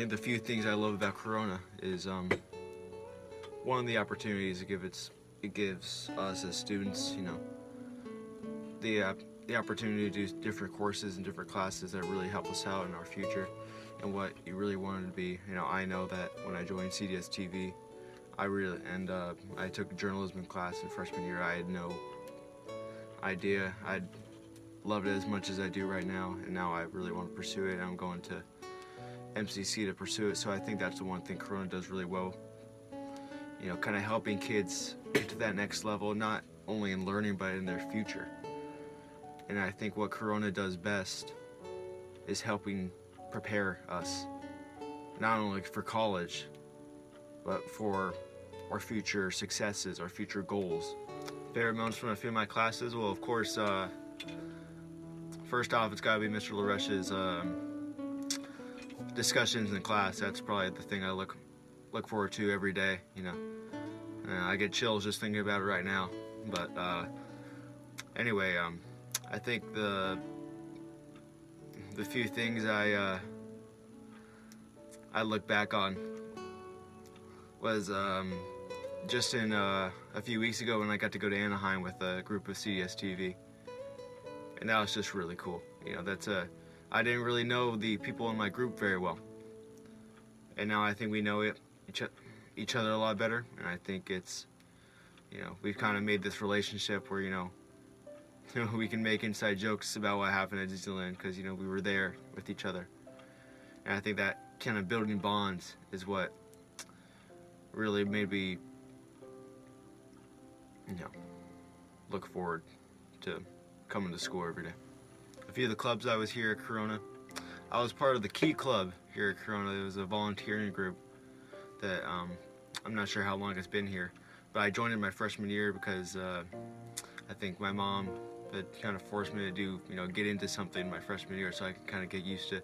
think the few things I love about Corona is one of the opportunities it gives us as students, the opportunity to do different courses and different classes that really help us out in our future and what you really wanted to be. I know that when I joined CDS TV, I took a journalism class in freshman year. I had no idea I'd love it as much as I do right now, and now I really want to pursue it. I'm going to MCC to pursue it, so I think that's the one thing Corona does really well. Kind of helping kids get to that next level, not only in learning but in their future. And I think what Corona does best is helping prepare us, not only for college, but for our future successes, our future goals. Favorite moments from a few of my classes? Well, of course, first off, it's got to be Mr. LaRush's discussions in class. That's probably the thing I look forward to every day. I get chills just thinking about it right now. But anyway, I think the few things I look back on was just in a few weeks ago when I got to go to Anaheim with a group of CDS TV, and that was just really cool. I didn't really know the people in my group very well, and now I think we know each other a lot better, and I think it's, we've kind of made this relationship where, we can make inside jokes about what happened at Disneyland because, we were there with each other. And I think that kind of building bonds is what really made me, look forward to coming to school every day. A few of the clubs I was here at Corona, I was part of the Key Club here at Corona. It was a volunteering group that I'm not sure how long it's been here, but I joined in my freshman year because I think my mom had kind of forced me to get into something my freshman year so I could kind of get used to,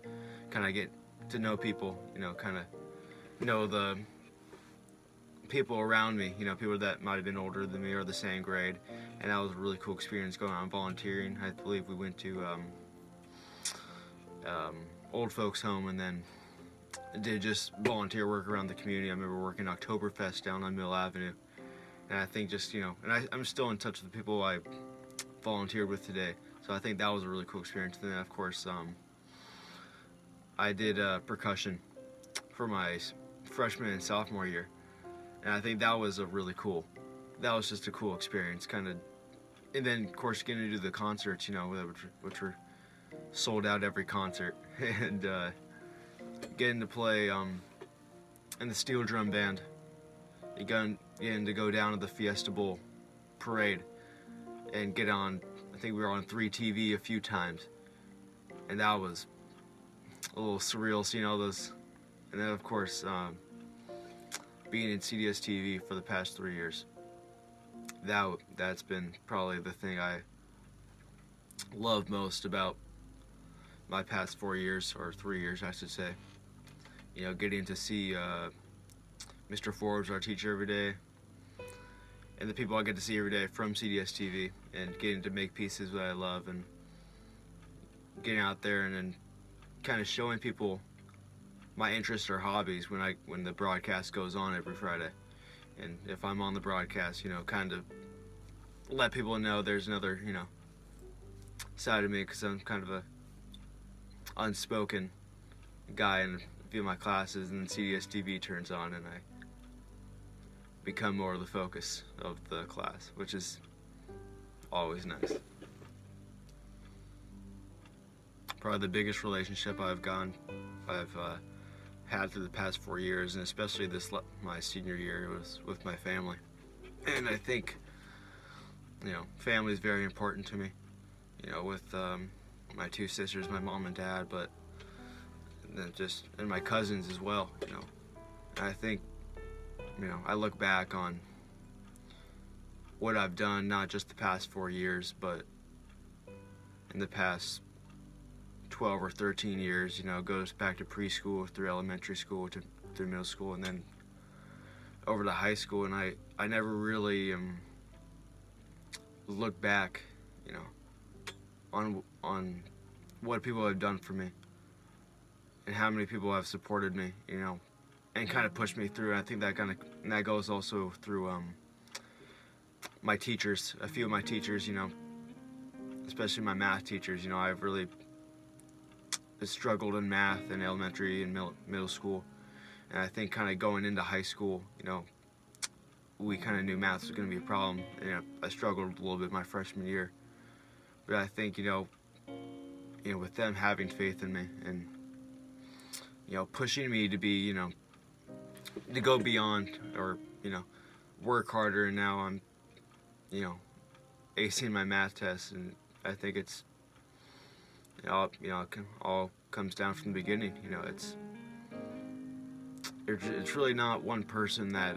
kind of get to know people, kind of know the people around me, people that might have been older than me or the same grade, and that was a really cool experience going on volunteering. I believe we went to old folks home and then did just volunteer work around the community. I remember working Oktoberfest down on Mill Avenue, and I think just, and I'm still in touch with the people I volunteered with today, so I think that was a really cool experience. And then of course I did percussion for my freshman and sophomore year, and I think that was just a cool experience, kind of. And then of course getting to do the concerts, which were sold out every concert, and getting to play in the steel drum band, getting to go down to the Fiesta Bowl parade and get on. I think we were on 3TV a few times, and that was a little surreal seeing all those. And then of course being in CDS TV for the past 3 years, that's been probably the thing I love most about my past 4 years, or 3 years I should say. Getting to see Mr. Forbes, our teacher, every day, and the people I get to see every day from CDS TV, and getting to make pieces that I love, and getting out there and then kind of showing people my interests or hobbies when the broadcast goes on every Friday. And if I'm on the broadcast, kind of let people know there's another, side of me, because I'm kind of a unspoken guy in a few of my classes, and then CDS TV turns on and I become more of the focus of the class, which is always nice. Probably the biggest relationship I've had through the past 4 years, and especially my senior year, was with my family. And I think, family is very important to me, with my two sisters, my mom and dad, but then and my cousins as well, And I think, I look back on what I've done, not just the past 4 years, but in the past 12 or 13 years, goes back to preschool, through elementary school, through middle school, and then over to high school. And I never really look back, on what people have done for me. and how many people have supported me, you know, and kind of pushed me through. I think that goes also through my teachers. A few of my teachers, you know, especially my math teachers. You know, I've really struggled in math in elementary and middle school, and I think kind of going into high school, you know, we kind of knew math was going to be a problem. You know, I struggled a little bit my freshman year, but I think you know, with them having faith in me and you know pushing me to be, you know, to go beyond or you know work harder, and now I'm, you know, acing my math tests, and I think it's it all comes down from the beginning. You know, it's really not one person that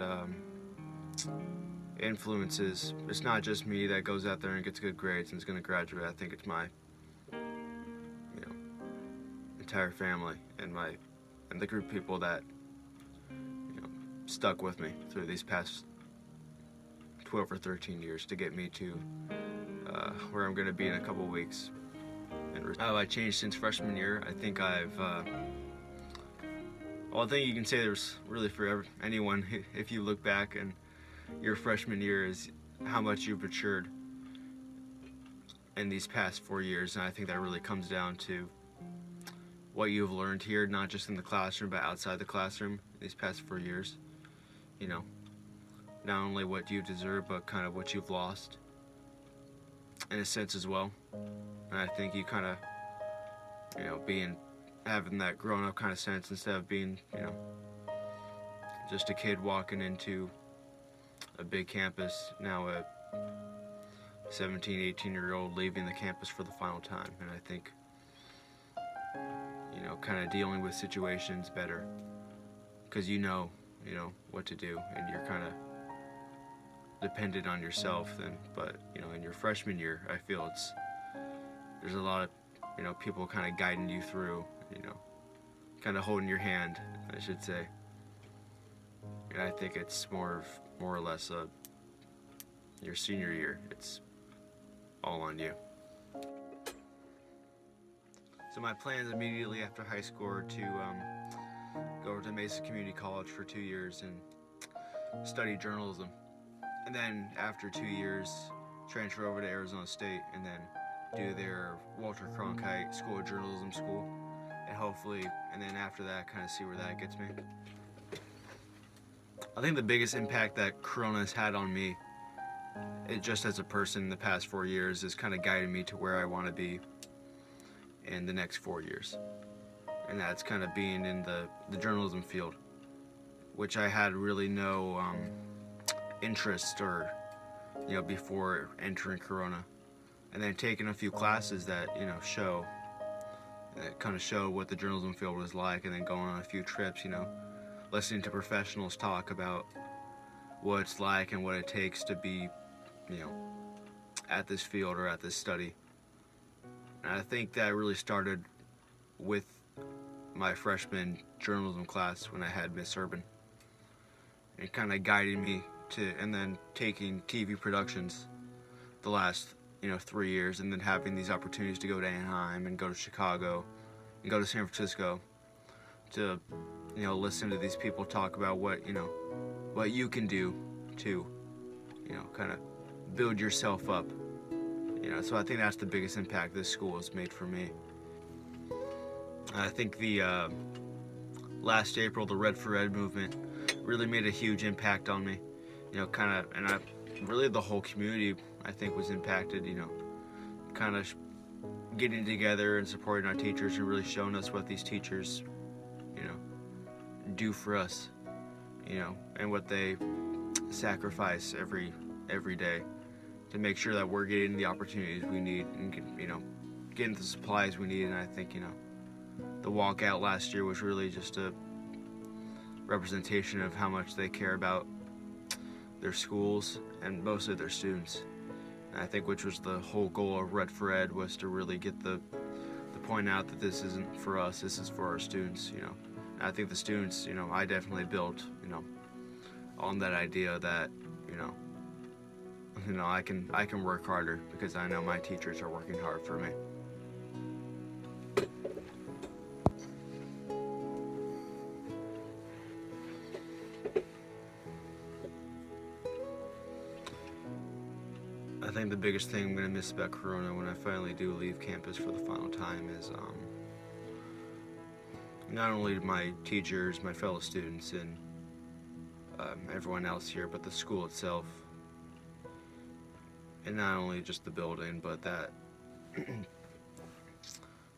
influences. It's not just me that goes out there and gets good grades and is going to graduate. I think it's my, you know, entire family and the group of people that, you know, stuck with me through these past 12 or 13 years to get me to where I'm going to be in a couple weeks. And how I changed since freshman year, I think I've well, I think you can say there's really for anyone, if you look back and your freshman year, is how much you've matured in these past 4 years. And I think that really comes down to what you've learned here, not just in the classroom but outside the classroom these past 4 years. You know, not only what you deserve but kind of what you've lost in a sense as well. And I think you kind of, you know, having that grown up kind of sense instead of being, you know, just a kid walking into a big campus, now a 17, 18-year-old leaving the campus for the final time. And I think, you know, kind of dealing with situations better because you know what to do, and you're kind of dependent on yourself then. But you know, in your freshman year, I feel there's a lot of, you know, people kind of guiding you through, you know, kind of holding your hand, I should say. And I think it's more or less your senior year. It's all on you. So my plans immediately after high school are to go over to Mesa Community College for 2 years and study journalism. And then after 2 years, transfer over to Arizona State and then do their Walter Cronkite School of Journalism school. And hopefully, and then after that, kind of see where that gets me. I think the biggest impact that Corona has had on me, just as a person in the past 4 years, is kind of guiding me to where I want to be in the next 4 years. And that's kind of being in the journalism field, which I had really no interest or, you know, before entering Corona. And then taking a few classes that, you know, kind of show what the journalism field was like, and then going on a few trips, you know, listening to professionals talk about what it's like and what it takes to be, you know, at this field or at this study. And I think that really started with my freshman journalism class when I had Miss Urban. It kind of guided me to, and then taking TV productions the last, you know, 3 years, and then having these opportunities to go to Anaheim and go to Chicago and go to San Francisco to, you know, listen to these people talk about what, you know, what you can do to, you know, kind of build yourself up. You know, so I think that's the biggest impact this school has made for me. I think the last April, the Red for Ed movement really made a huge impact on me. You know, kind of, and really the whole community, I think, was impacted, you know, kind of getting together and supporting our teachers and really showing us what these teachers, you know, do for us, you know, and what they sacrifice every day to make sure that we're getting the opportunities we need and, you know, getting the supplies we need. And I think, you know, the walkout last year was really just a representation of how much they care about their schools and mostly their students. And I think which was the whole goal of Red for Ed, was to really get the point out that this isn't for us, this is for our students, you know. And I think the students, you know, I definitely built, you know, on that idea that, you know, I can work harder because I know my teachers are working hard for me. I think the biggest thing I'm going to miss about Corona when I finally do leave campus for the final time is not only my teachers, my fellow students, and everyone else here, but the school itself. And not only just the building, but that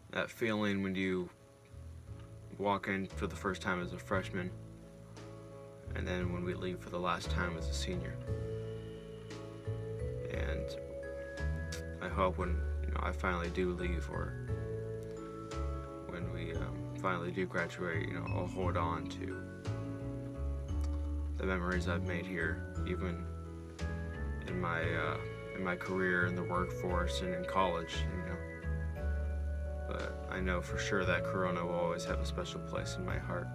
that feeling when you walk in for the first time as a freshman, and then when we leave for the last time as a senior. And I hope when I finally do leave, or when we finally do graduate, I'll hold on to the memories I've made here, even in my career in the workforce and in college. But I know for sure that Corona will always have a special place in my heart.